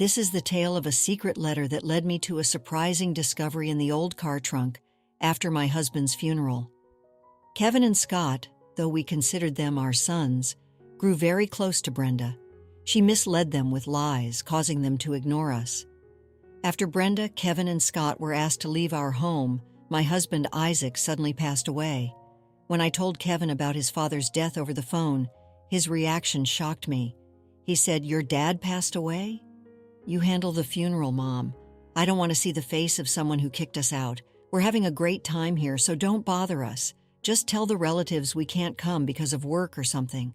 This is the tale of a secret letter that led me to a surprising discovery in the old car trunk after my husband's funeral. Kevin and Scott, though we considered them our sons, grew very close to Brenda. She misled them with lies, causing them to ignore us. After Brenda, Kevin, and Scott were asked to leave our home, my husband Isaac suddenly passed away. When I told Kevin about his father's death over the phone, his reaction shocked me. He said, "Your dad passed away? You handle the funeral, Mom. I don't want to see the face of someone who kicked us out. We're having a great time here, so don't bother us. Just tell the relatives we can't come because of work or something."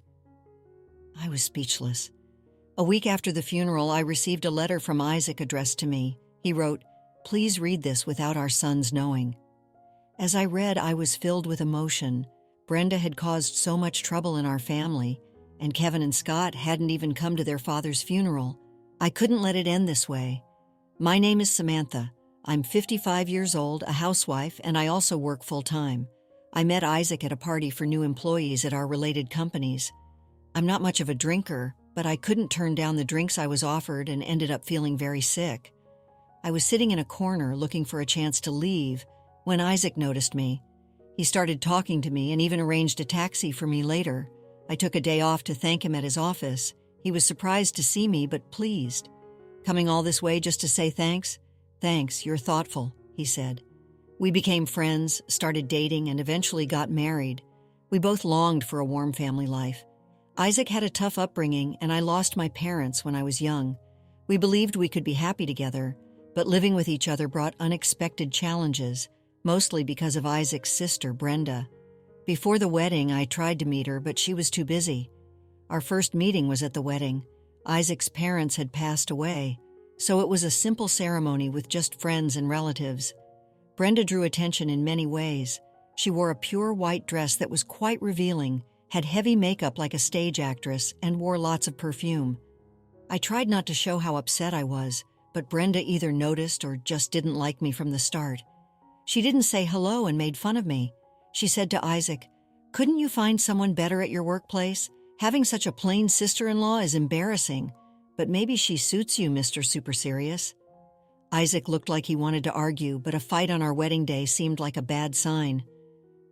I was speechless. A week after the funeral, I received a letter from Isaac addressed to me. He wrote, "Please read this without our sons knowing." As I read, I was filled with emotion. Brenda had caused so much trouble in our family, and Kevin and Scott hadn't even come to their father's funeral. I couldn't let it end this way. My name is Samantha. I'm 55 years old, a housewife, and I also work full-time. I met Isaac at a party for new employees at our related companies. I'm not much of a drinker, but I couldn't turn down the drinks I was offered and ended up feeling very sick. I was sitting in a corner looking for a chance to leave when Isaac noticed me. He started talking to me and even arranged a taxi for me later. I took a day off to thank him at his office. He was surprised to see me, but pleased. "Coming all this way just to say thanks?" "Thanks, you're thoughtful," he said. We became friends, started dating, and eventually got married. We both longed for a warm family life. Isaac had a tough upbringing, and I lost my parents when I was young. We believed we could be happy together, but living with each other brought unexpected challenges, mostly because of Isaac's sister, Brenda. Before the wedding, I tried to meet her, but she was too busy. Our first meeting was at the wedding. Isaac's parents had passed away, so it was a simple ceremony with just friends and relatives. Brenda drew attention in many ways. She wore a pure white dress that was quite revealing, had heavy makeup like a stage actress, and wore lots of perfume. I tried not to show how upset I was, but Brenda either noticed or just didn't like me from the start. She didn't say hello and made fun of me. She said to Isaac, "Couldn't you find someone better at your workplace? Having such a plain sister-in-law is embarrassing, but maybe she suits you, Mr. Super Serious." Isaac looked like he wanted to argue, but a fight on our wedding day seemed like a bad sign.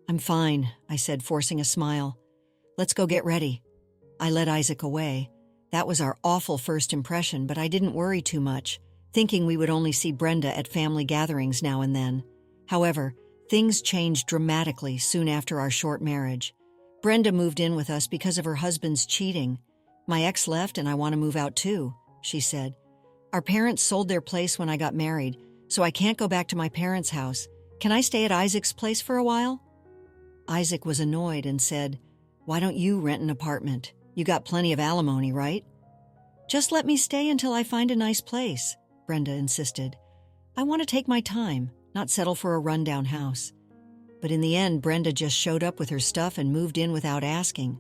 "I'm fine," I said, forcing a smile. "Let's go get ready." I led Isaac away. That was our awful first impression, but I didn't worry too much, thinking we would only see Brenda at family gatherings now and then. However, things changed dramatically soon after our short marriage. Brenda moved in with us because of her husband's cheating. "My ex left and I want to move out too," she said. "Our parents sold their place when I got married, so I can't go back to my parents' house. Can I stay at Isaac's place for a while?" Isaac was annoyed and said, "Why don't you rent an apartment? You got plenty of alimony, right?" "Just let me stay until I find a nice place," Brenda insisted. "I want to take my time, not settle for a rundown house." But in the end, Brenda just showed up with her stuff and moved in without asking.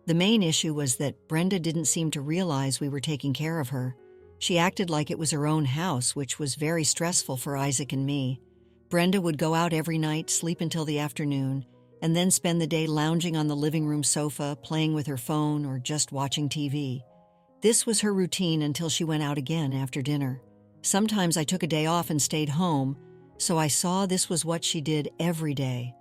The main issue was that Brenda didn't seem to realize we were taking care of her. She acted like it was her own house, which was very stressful for Isaac and me. Brenda would go out every night, sleep until the afternoon, and then spend the day lounging on the living room sofa, playing with her phone, or just watching TV. This was her routine until she went out again after dinner. Sometimes I took a day off and stayed home, so I saw this was what she did every day.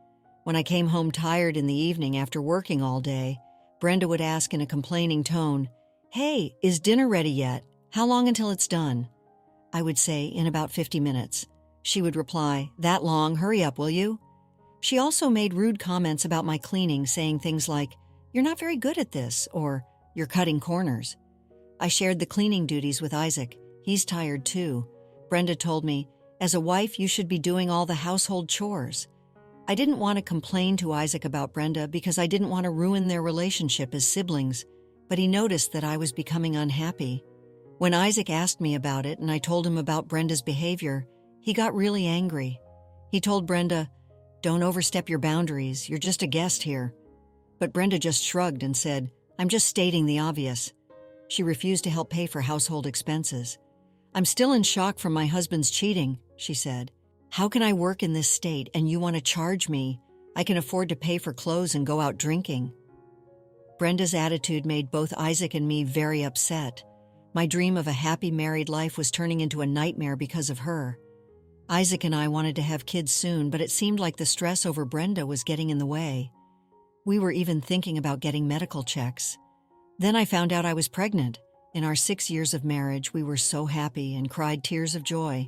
When I came home tired in the evening after working all day, Brenda would ask in a complaining tone, "Hey, is dinner ready yet? How long until it's done?" I would say, "In about 50 minutes. She would reply, "That long? Hurry up, will you?" She also made rude comments about my cleaning, saying things like, "You're not very good at this," or "You're cutting corners." I shared the cleaning duties with Isaac. He's tired too. Brenda told me, "As a wife, you should be doing all the household chores." I didn't want to complain to Isaac about Brenda because I didn't want to ruin their relationship as siblings, but he noticed that I was becoming unhappy. When Isaac asked me about it and I told him about Brenda's behavior, he got really angry. He told Brenda, "Don't overstep your boundaries, you're just a guest here." But Brenda just shrugged and said, "I'm just stating the obvious." She refused to help pay for household expenses. "I'm still in shock from my husband's cheating," she said. "How can I work in this state and you want to charge me? I can afford to pay for clothes and go out drinking." Brenda's attitude made both Isaac and me very upset. My dream of a happy married life was turning into a nightmare because of her. Isaac and I wanted to have kids soon, but it seemed like the stress over Brenda was getting in the way. We were even thinking about getting medical checks. Then I found out I was pregnant. In our 6 years of marriage, we were so happy and cried tears of joy.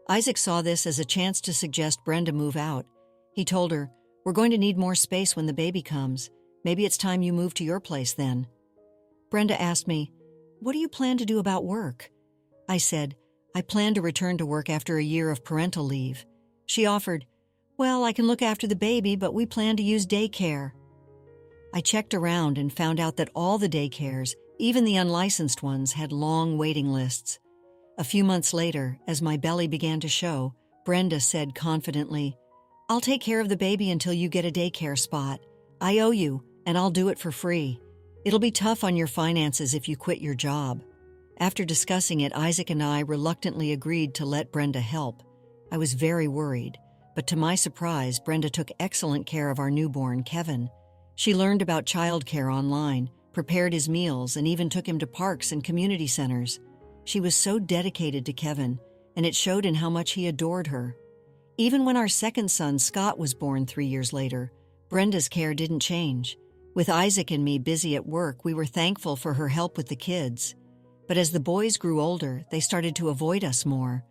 Isaac saw this as a chance to suggest Brenda move out. He told her, "We're going to need more space when the baby comes. Maybe it's time you move to your place then." Brenda asked me, "What do you plan to do about work?" I said, "I plan to return to work after a year of parental leave." She offered, "Well, I can look after the baby, but we plan to use daycare." I checked around and found out that all the daycares, even the unlicensed ones, had long waiting lists. A few months later, as my belly began to show, Brenda said confidently, "I'll take care of the baby until you get a daycare spot. I owe you, and I'll do it for free. It'll be tough on your finances if you quit your job." After discussing it, Isaac and I reluctantly agreed to let Brenda help. I was very worried, but to my surprise, Brenda took excellent care of our newborn, Kevin. She learned about childcare online, prepared his meals, and even took him to parks and community centers. She was so dedicated to Kevin, and it showed in how much he adored her. Even when our second son, Scott, was born 3 years later, Brenda's care didn't change. With Isaac and me busy at work, we were thankful for her help with the kids. But as the boys grew older, they started to avoid us more.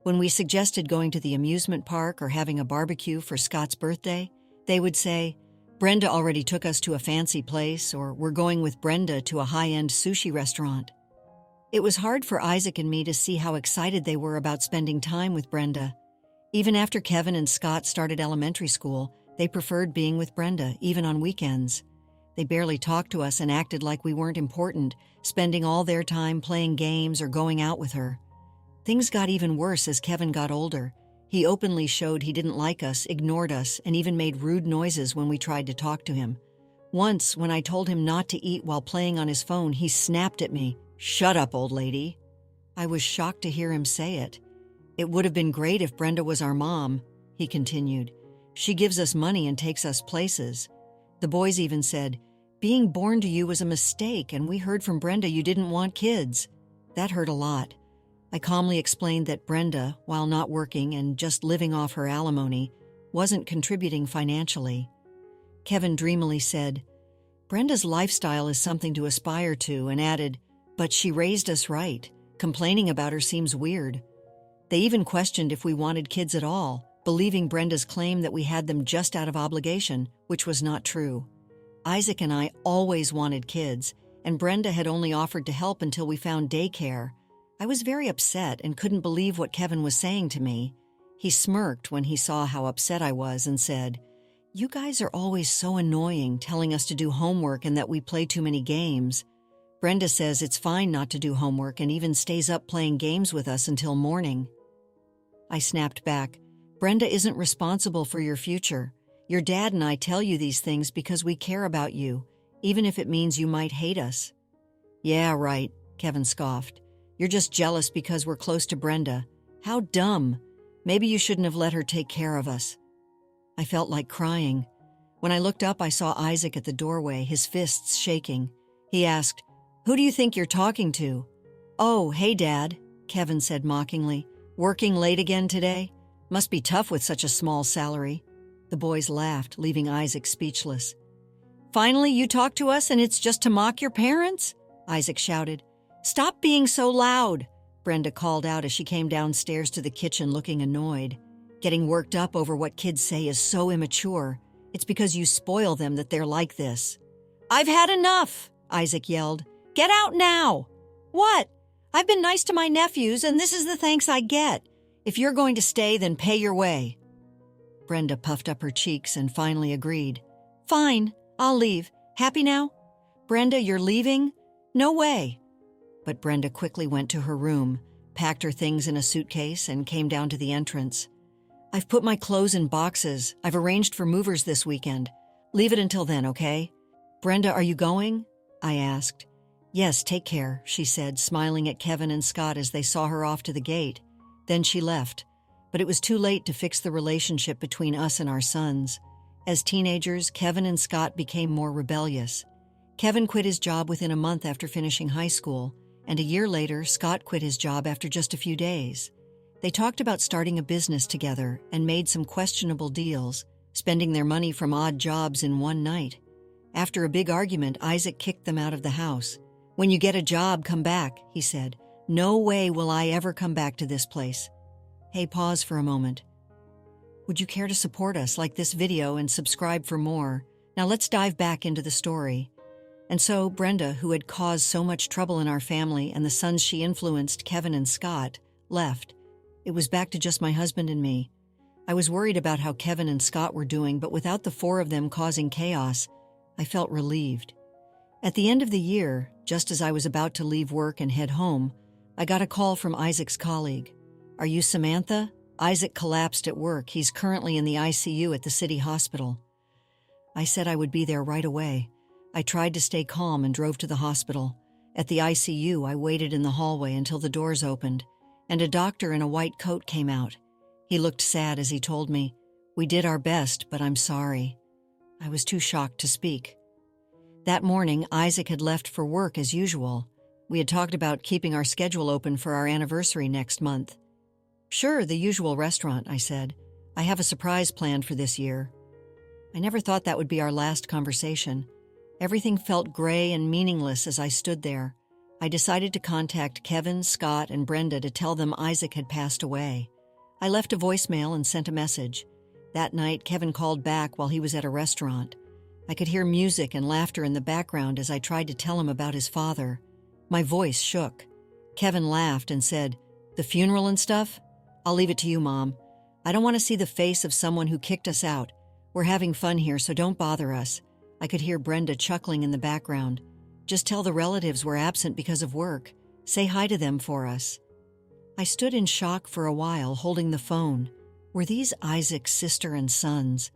When we suggested going to the amusement park or having a barbecue for Scott's birthday, they would say, "Brenda already took us to a fancy place," or "We're going with Brenda to a high-end sushi restaurant." It was hard for Isaac and me to see how excited they were about spending time with Brenda. Even after Kevin and Scott started elementary school, they preferred being with Brenda, even on weekends. They barely talked to us and acted like we weren't important, spending all their time playing games or going out with her. Things got even worse as Kevin got older. He openly showed he didn't like us, ignored us, and even made rude noises when we tried to talk to him. Once, when I told him not to eat while playing on his phone, he snapped at me, "Shut up, old lady." I was shocked to hear him say it. "It would have been great if Brenda was our mom," he continued. "She gives us money and takes us places." The boys even said, "Being born to you was a mistake, and we heard from Brenda you didn't want kids." That hurt a lot. I calmly explained that Brenda, while not working and just living off her alimony, wasn't contributing financially. Kevin dreamily said, "Brenda's lifestyle is something to aspire to," and added, "But she raised us right. Complaining about her seems weird." They even questioned if we wanted kids at all, believing Brenda's claim that we had them just out of obligation, which was not true. Isaac and I always wanted kids, and Brenda had only offered to help until we found daycare. I was very upset and couldn't believe what Kevin was saying to me. He smirked when he saw how upset I was and said, "You guys are always so annoying, telling us to do homework and that we play too many games. Brenda says it's fine not to do homework and even stays up playing games with us until morning." I snapped back, "Brenda isn't responsible for your future. Your dad and I tell you these things because we care about you, even if it means you might hate us." "Yeah, right," Kevin scoffed. "You're just jealous because we're close to Brenda. How dumb. Maybe you shouldn't have let her take care of us." I felt like crying. When I looked up, I saw Isaac at the doorway, his fists shaking. He asked, "Who do you think you're talking to?" "Oh, hey, Dad," Kevin said mockingly. "Working late again today? Must be tough with such a small salary." The boys laughed, leaving Isaac speechless. "Finally, you talk to us and it's just to mock your parents?" Isaac shouted. "Stop being so loud," Brenda called out as she came downstairs to the kitchen looking annoyed. "Getting worked up over what kids say is so immature. It's because you spoil them that they're like this." "I've had enough," Isaac yelled. "Get out now." "What? I've been nice to my nephews and this is the thanks I get. If you're going to stay, then pay your way." Brenda puffed up her cheeks and finally agreed. "Fine, I'll leave. Happy now?" "Brenda, you're leaving?" "No way." But Brenda quickly went to her room, packed her things in a suitcase, and came down to the entrance. "I've put my clothes in boxes. I've arranged for movers this weekend. Leave it until then, okay?" "Brenda, are you going?" I asked. "Yes, take care," she said, smiling at Kevin and Scott as they saw her off to the gate. Then she left. But it was too late to fix the relationship between us and our sons. As teenagers, Kevin and Scott became more rebellious. Kevin quit his job within a month after finishing high school. and a year later, Scott quit his job after just a few days. They talked about starting a business together and made some questionable deals, spending their money from odd jobs in one night. After a big argument, Isaac kicked them out of the house. "When you get a job, come back," he said. "No way will I ever come back to this place." Hey, pause for a moment. Would you care to support us, like this video, and subscribe for more? Now let's dive back into the story. And so, Brenda, who had caused so much trouble in our family and the sons she influenced, Kevin and Scott, left. It was back to just my husband and me. I was worried about how Kevin and Scott were doing, but without the four of them causing chaos, I felt relieved. At the end of the year, just as I was about to leave work and head home, I got a call from Isaac's colleague. "Are you Samantha?" Isaac collapsed at work. He's currently in the ICU at the city hospital. I said I would be there right away. I tried to stay calm and drove to the hospital. At the ICU, I waited in the hallway until the doors opened, and a doctor in a white coat came out. He looked sad as he told me, "We did our best, but I'm sorry." I was too shocked to speak. That morning, Isaac had left for work as usual. We had talked about keeping our schedule open for our anniversary next month. "Sure, the usual restaurant," I said. "I have a surprise planned for this year." I never thought that would be our last conversation. Everything felt gray and meaningless as I stood there. I decided to contact Kevin, Scott, and Brenda to tell them Isaac had passed away. I left a voicemail and sent a message. That night, Kevin called back while he was at a restaurant. I could hear music and laughter in the background as I tried to tell him about his father. My voice shook. Kevin laughed and said, "The funeral and stuff? I'll leave it to you, Mom. I don't want to see the face of someone who kicked us out. We're having fun here, so don't bother us." I could hear Brenda chuckling in the background. "Just tell the relatives we're absent because of work. Say hi to them for us." I stood in shock for a while, holding the phone. Were these Isaac's sister and sons?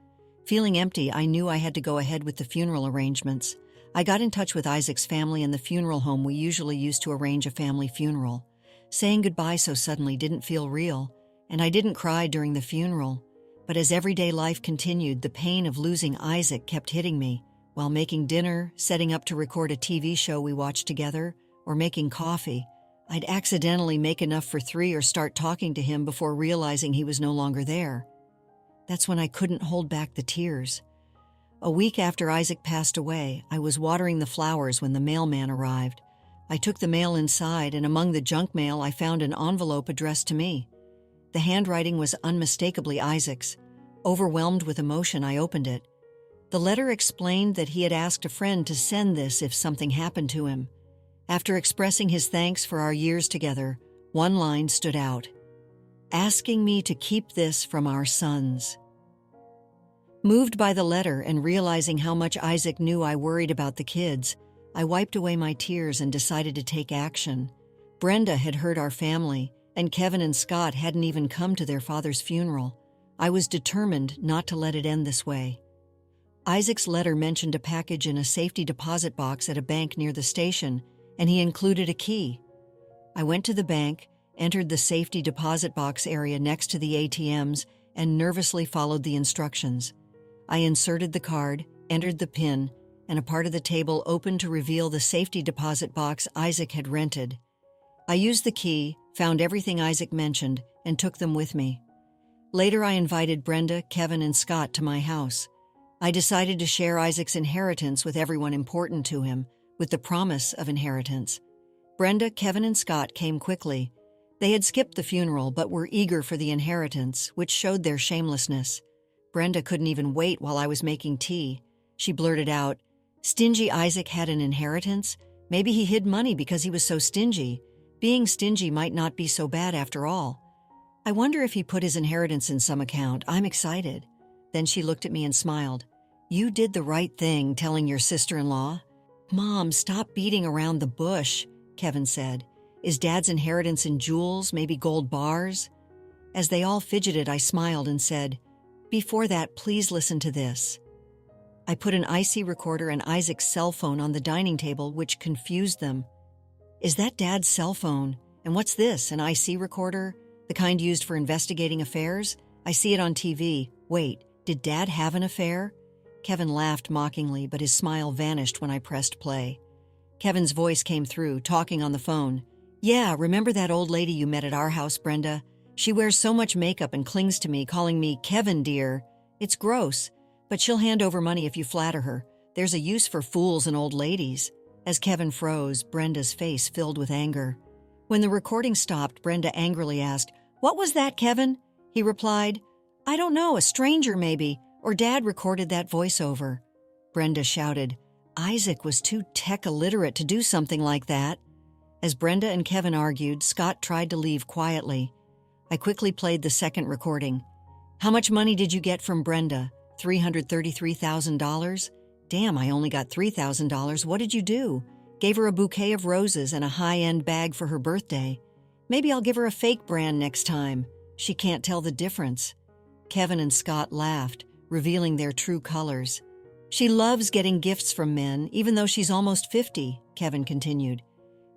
Feeling empty, I knew I had to go ahead with the funeral arrangements. I got in touch with Isaac's family and the funeral home we usually use to arrange a family funeral. Saying goodbye so suddenly didn't feel real, and I didn't cry during the funeral. But as everyday life continued, the pain of losing Isaac kept hitting me. While making dinner, setting up to record a TV show we watched together, or making coffee, I'd accidentally make enough for three or start talking to him before realizing he was no longer there. That's when I couldn't hold back the tears. A week after Isaac passed away, I was watering the flowers when the mailman arrived. I took the mail inside, and among the junk mail I found an envelope addressed to me. The handwriting was unmistakably Isaac's. Overwhelmed with emotion, I opened it. The letter explained that he had asked a friend to send this if something happened to him. After expressing his thanks for our years together, one line stood out, asking me to keep this from our sons. Moved by the letter and realizing how much Isaac knew I worried about the kids, I wiped away my tears and decided to take action. Brenda had hurt our family, and Kevin and Scott hadn't even come to their father's funeral. I was determined not to let it end this way. Isaac's letter mentioned a package in a safety deposit box at a bank near the station, and he included a key. I went to the bank, entered the safety deposit box area next to the ATMs, and nervously followed the instructions. I inserted the card, entered the PIN, and a part of the table opened to reveal the safety deposit box Isaac had rented. I used the key, found everything Isaac mentioned, and took them with me. Later, I invited Brenda, Kevin, and Scott to my house. I decided to share Isaac's inheritance with everyone important to him, with the promise of inheritance. Brenda, Kevin, and Scott came quickly. They had skipped the funeral but were eager for the inheritance, which showed their shamelessness. Brenda couldn't even wait while I was making tea. She blurted out, "Stingy Isaac had an inheritance? Maybe he hid money because he was so stingy. Being stingy might not be so bad after all. I wonder if he put his inheritance in some account. I'm excited." Then she looked at me and smiled. "You did the right thing telling your sister-in-law." "Mom, stop beating around the bush," Kevin said. "Is Dad's inheritance in jewels, maybe gold bars?" As they all fidgeted, I smiled and said, "Before that, please listen to this." I put an IC recorder and Isaac's cell phone on the dining table, which confused them. "Is that Dad's cell phone? And what's this, an IC recorder? The kind used for investigating affairs? I see it on TV. Wait, did Dad have an affair?" Kevin laughed mockingly, but his smile vanished when I pressed play. Kevin's voice came through, talking on the phone. "Yeah, remember that old lady you met at our house, Brenda? She wears so much makeup and clings to me, calling me Kevin, dear. It's gross, but she'll hand over money if you flatter her. There's a use for fools and old ladies." As Kevin froze, Brenda's face filled with anger. When the recording stopped, Brenda angrily asked, "What was that, Kevin?" He replied, "I don't know, a stranger maybe, or Dad recorded that voiceover." Brenda shouted, "Isaac was too tech-illiterate to do something like that." As Brenda and Kevin argued, Scott tried to leave quietly. I quickly played the second recording. "How much money did you get from Brenda? $333,000? Damn, I only got $3,000. What did you do?" "Gave her a bouquet of roses and a high-end bag for her birthday. Maybe I'll give her a fake brand next time. She can't tell the difference." Kevin and Scott laughed, revealing their true colors. "She loves getting gifts from men, even though she's almost 50, Kevin continued.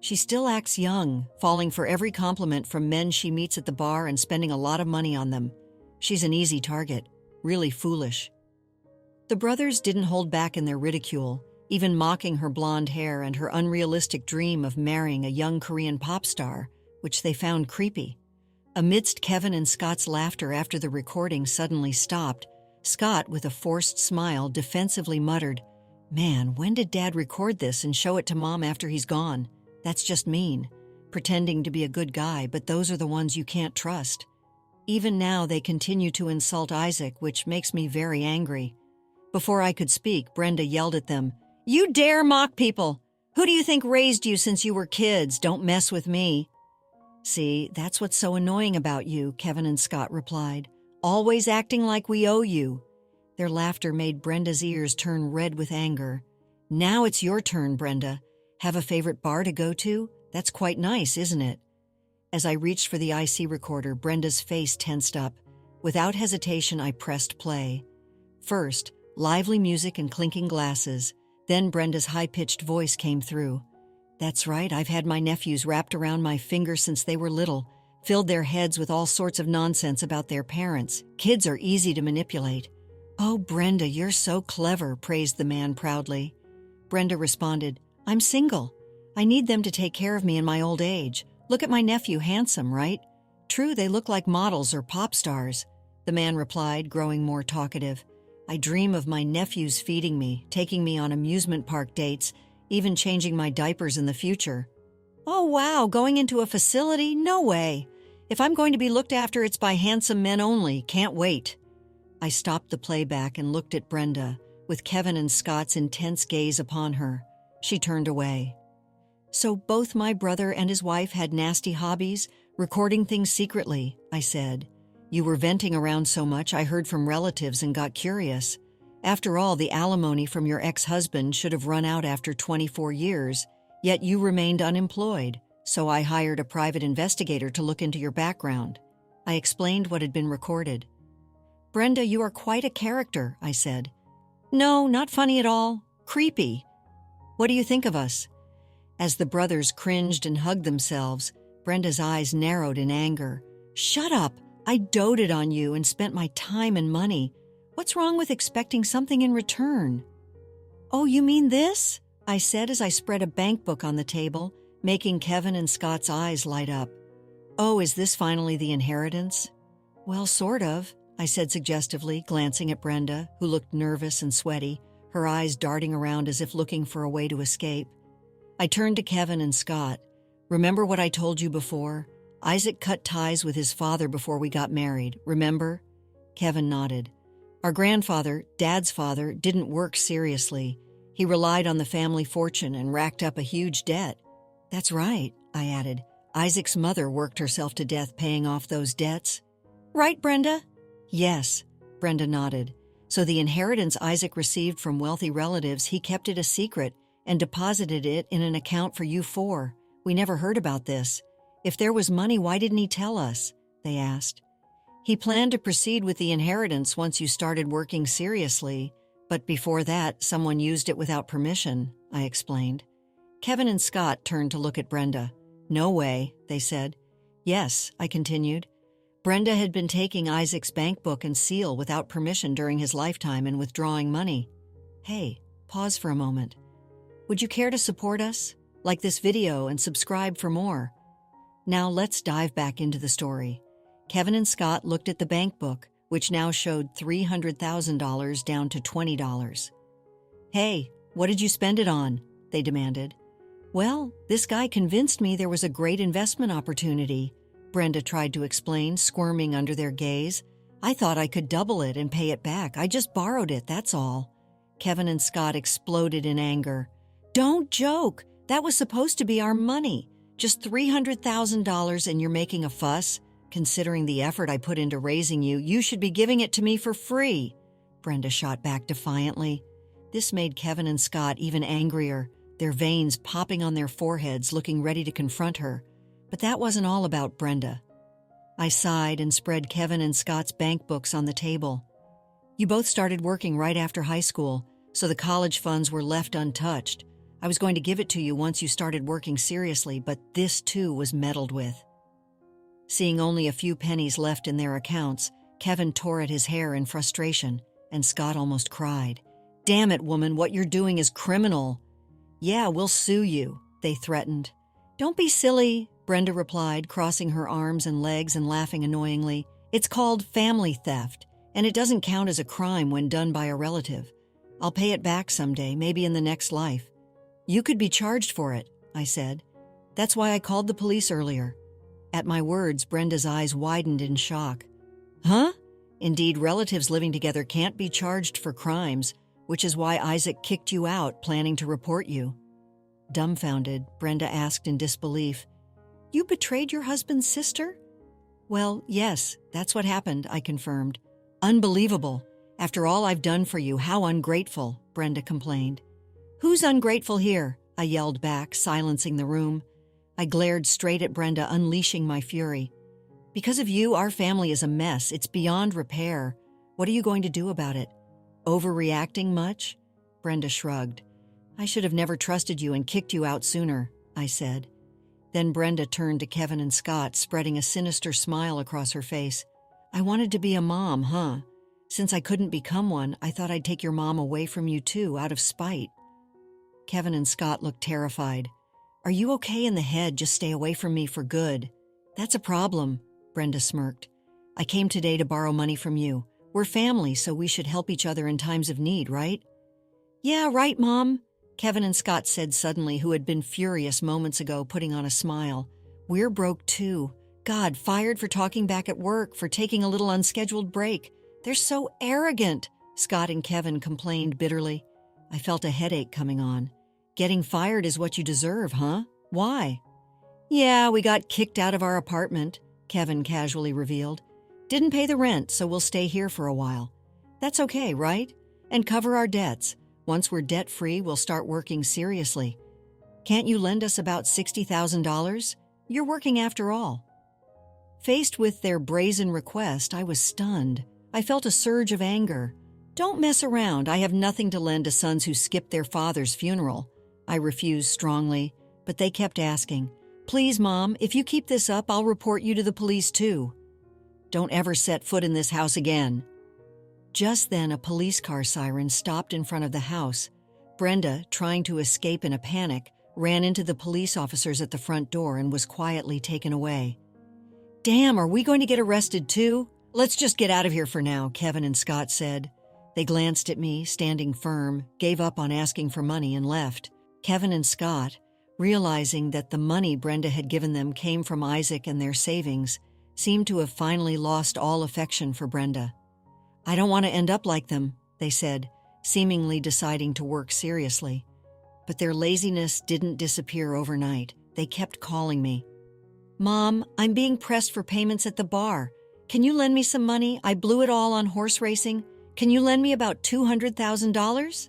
"She still acts young, falling for every compliment from men she meets at the bar and spending a lot of money on them. She's an easy target. Really foolish." The brothers didn't hold back in their ridicule, even mocking her blonde hair and her unrealistic dream of marrying a young Korean pop star, which they found creepy. Amidst Kevin and Scott's laughter after the recording suddenly stopped, Scott, with a forced smile, defensively muttered, "Man, when did Dad record this and show it to Mom after he's gone? That's just mean. Pretending to be a good guy, but those are the ones you can't trust." Even now they continue to insult Isaac, which makes me very angry. Before I could speak, Brenda yelled at them, "You dare mock people! Who do you think raised you since you were kids? Don't mess with me." "See, that's what's so annoying about you," Kevin and Scott replied. "Always acting like we owe you." Their laughter made Brenda's ears turn red with anger. "Now it's your turn, Brenda. Have a favorite bar to go to? That's quite nice, isn't it?" As I reached for the IC recorder, Brenda's face tensed up. Without hesitation, I pressed play. First, lively music and clinking glasses. Then Brenda's high-pitched voice came through. "That's right, I've had my nephews wrapped around my finger since they were little, filled their heads with all sorts of nonsense about their parents. Kids are easy to manipulate." "Oh, Brenda, you're so clever," praised the man proudly. Brenda responded, "I'm single. I need them to take care of me in my old age. Look at my nephew, handsome, right? True, they look like models or pop stars." The man replied, growing more talkative. "I dream of my nephews feeding me, taking me on amusement park dates, even changing my diapers in the future." "Oh, wow, going into a facility? No way. If I'm going to be looked after, it's by handsome men only. Can't wait." I stopped the playback and looked at Brenda, with Kevin and Scott's intense gaze upon her. She turned away. "So both my brother and his wife had nasty hobbies, recording things secretly," I said. "You were venting around so much, I heard from relatives and got curious. After all, the alimony from your ex-husband should have run out after 24 years, yet you remained unemployed, so I hired a private investigator to look into your background." I explained what had been recorded. "Brenda, you are quite a character," I said. "No, not funny at all. Creepy. What do you think of us?" As the brothers cringed and hugged themselves, Brenda's eyes narrowed in anger. "Shut up! I doted on you and spent my time and money. What's wrong with expecting something in return?" "Oh, you mean this?" I said as I spread a bank book on the table, making Kevin and Scott's eyes light up. "Oh, is this finally the inheritance?" "Well, sort of," I said suggestively, glancing at Brenda, who looked nervous and sweaty, her eyes darting around as if looking for a way to escape. I turned to Kevin and Scott. "Remember what I told you before? Isaac cut ties with his father before we got married, remember?" Kevin nodded. "Our grandfather, Dad's father, didn't work seriously. He relied on the family fortune and racked up a huge debt." "That's right," I added. "Isaac's mother worked herself to death paying off those debts." "Right, Brenda?" "Yes," Brenda nodded. "So the inheritance Isaac received from wealthy relatives, he kept it a secret and deposited it in an account for you four. We never heard about this. If there was money, why didn't he tell us?" they asked. "He planned to proceed with the inheritance once you started working seriously, but before that, someone used it without permission," I explained. Kevin and Scott turned to look at Brenda. "No way," they said. "Yes," I continued. "Brenda had been taking Isaac's bank book and seal without permission during his lifetime and withdrawing money." Hey, pause for a moment. Would you care to support us? Like this video and subscribe for more. Now let's dive back into the story. Kevin and Scott looked at the bank book, which now showed $300,000 down to $20. Hey, what did you spend it on? They demanded. Well, this guy convinced me there was a great investment opportunity, Brenda tried to explain, squirming under their gaze. I thought I could double it and pay it back. I just borrowed it, that's all. Kevin and Scott exploded in anger. Don't joke! That was supposed to be our money. Just $300,000 and you're making a fuss? Considering the effort I put into raising you, you should be giving it to me for free, Brenda shot back defiantly. This made Kevin and Scott even angrier, their veins popping on their foreheads, looking ready to confront her. But that wasn't all about Brenda. I sighed and spread Kevin and Scott's bank books on the table. You both started working right after high school, so the college funds were left untouched. I was going to give it to you once you started working seriously, but this too was meddled with. Seeing only a few pennies left in their accounts, Kevin tore at his hair in frustration, and Scott almost cried. Damn it, woman, what you're doing is criminal. Yeah, we'll sue you, they threatened. Don't be silly, Brenda replied, crossing her arms and legs and laughing annoyingly. It's called family theft, and it doesn't count as a crime when done by a relative. I'll pay it back someday, maybe in the next life. You could be charged for it, I said. That's why I called the police earlier. At my words, Brenda's eyes widened in shock. Huh? Indeed, relatives living together can't be charged for crimes, which is why Isaac kicked you out, planning to report you. Dumbfounded, Brenda asked in disbelief, You betrayed your husband's sister? Well, yes, that's what happened, I confirmed. Unbelievable. After all I've done for you, how ungrateful, Brenda complained. Who's ungrateful here? I yelled back, silencing the room. I glared straight at Brenda, unleashing my fury. Because of you, our family is a mess. It's beyond repair. What are you going to do about it? Overreacting much? Brenda shrugged. I should have never trusted you and kicked you out sooner, I said. Then Brenda turned to Kevin and Scott, spreading a sinister smile across her face. I wanted to be a mom, huh? Since I couldn't become one, I thought I'd take your mom away from you too, out of spite. Kevin and Scott looked terrified. Are you okay in the head? Just stay away from me for good. That's a problem, Brenda smirked. I came today to borrow money from you. We're family, so we should help each other in times of need, right? Yeah, right, Mom, Kevin and Scott said suddenly, who had been furious moments ago, putting on a smile. We're broke too. God, fired for talking back at work, for taking a little unscheduled break. They're so arrogant, Scott and Kevin complained bitterly. I felt a headache coming on. Getting fired is what you deserve, huh? Why? Yeah, we got kicked out of our apartment, Kevin casually revealed. Didn't pay the rent, so we'll stay here for a while. That's okay, right? And cover our debts. Once we're debt-free, we'll start working seriously. Can't you lend us about $60,000? You're working after all. Faced with their brazen request, I was stunned. I felt a surge of anger. Don't mess around. I have nothing to lend to sons who skipped their father's funeral. I refused strongly, but they kept asking. Please, Mom, if you keep this up, I'll report you to the police too. Don't ever set foot in this house again. Just then, a police car siren stopped in front of the house. Brenda, trying to escape in a panic, ran into the police officers at the front door and was quietly taken away. Damn, are we going to get arrested too? Let's just get out of here for now, Kevin and Scott said. They glanced at me, standing firm, gave up on asking for money and left. Kevin and Scott, realizing that the money Brenda had given them came from Isaac and their savings, seemed to have finally lost all affection for Brenda. I don't want to end up like them, they said, seemingly deciding to work seriously. But their laziness didn't disappear overnight. They kept calling me. Mom, I'm being pressed for payments at the bar. Can you lend me some money? I blew it all on horse racing. Can you lend me about $200,000?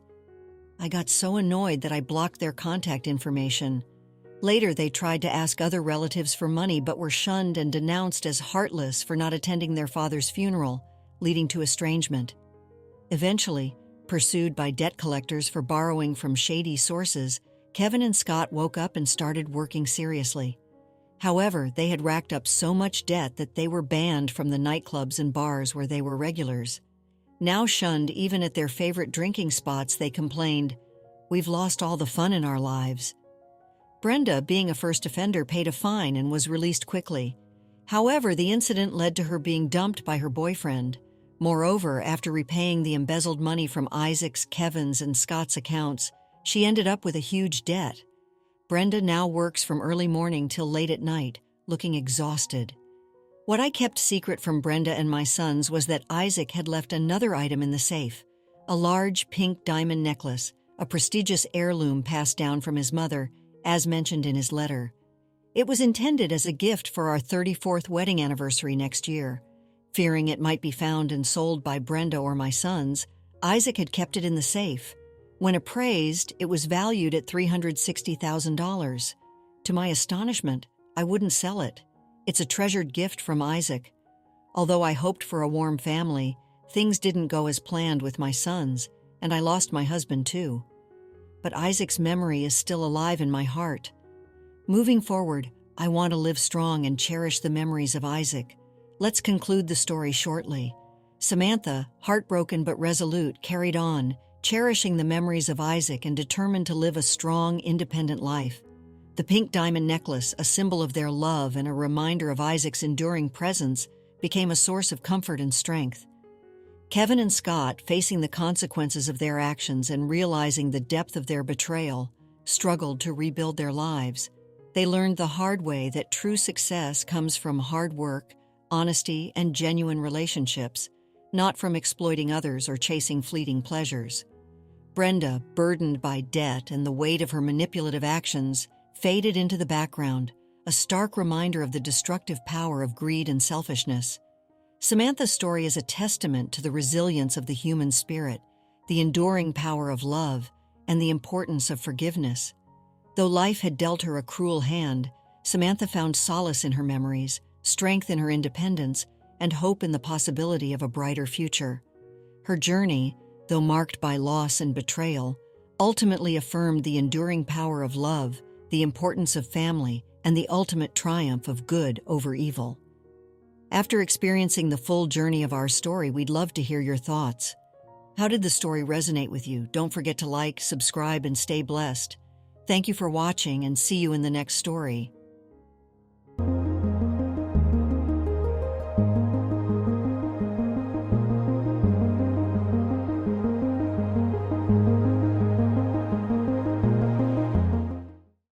I got so annoyed that I blocked their contact information. Later, they tried to ask other relatives for money but were shunned and denounced as heartless for not attending their father's funeral, leading to estrangement. Eventually, pursued by debt collectors for borrowing from shady sources, Kevin and Scott woke up and started working seriously. However, they had racked up so much debt that they were banned from the nightclubs and bars where they were regulars. Now shunned even at their favorite drinking spots, they complained, We've lost all the fun in our lives." Brenda, being a first offender, paid a fine and was released quickly. However, the incident led to her being dumped by her boyfriend. Moreover, after repaying the embezzled money from Isaac's, Kevin's, and Scott's accounts, she ended up with a huge debt. Brenda now works from early morning till late at night, looking exhausted. What I kept secret from Brenda and my sons was that Isaac had left another item in the safe, a large pink diamond necklace, a prestigious heirloom passed down from his mother, as mentioned in his letter. It was intended as a gift for our 34th wedding anniversary next year. Fearing it might be found and sold by Brenda or my sons, Isaac had kept it in the safe. When appraised, it was valued at $360,000. To my astonishment, I wouldn't sell it. It's a treasured gift from Isaac. Although I hoped for a warm family, things didn't go as planned with my sons, and I lost my husband too. But Isaac's memory is still alive in my heart. Moving forward, I want to live strong and cherish the memories of Isaac. Let's conclude the story shortly. Samantha, heartbroken but resolute, carried on, cherishing the memories of Isaac and determined to live a strong, independent life. The pink diamond necklace, a symbol of their love and a reminder of Isaac's enduring presence, became a source of comfort and strength. Kevin and Scott, facing the consequences of their actions and realizing the depth of their betrayal, struggled to rebuild their lives. They learned the hard way that true success comes from hard work, honesty, and genuine relationships, not from exploiting others or chasing fleeting pleasures. Brenda, burdened by debt and the weight of her manipulative actions, faded into the background, a stark reminder of the destructive power of greed and selfishness. Samantha's story is a testament to the resilience of the human spirit, the enduring power of love, and the importance of forgiveness. Though life had dealt her a cruel hand, Samantha found solace in her memories, strength in her independence, and hope in the possibility of a brighter future. Her journey, though marked by loss and betrayal, ultimately affirmed the enduring power of love, the importance of family, and the ultimate triumph of good over evil. After experiencing the full journey of our story, we'd love to hear your thoughts. How did the story resonate with you? Don't forget to like, subscribe, and stay blessed. Thank you for watching, and see you in the next story.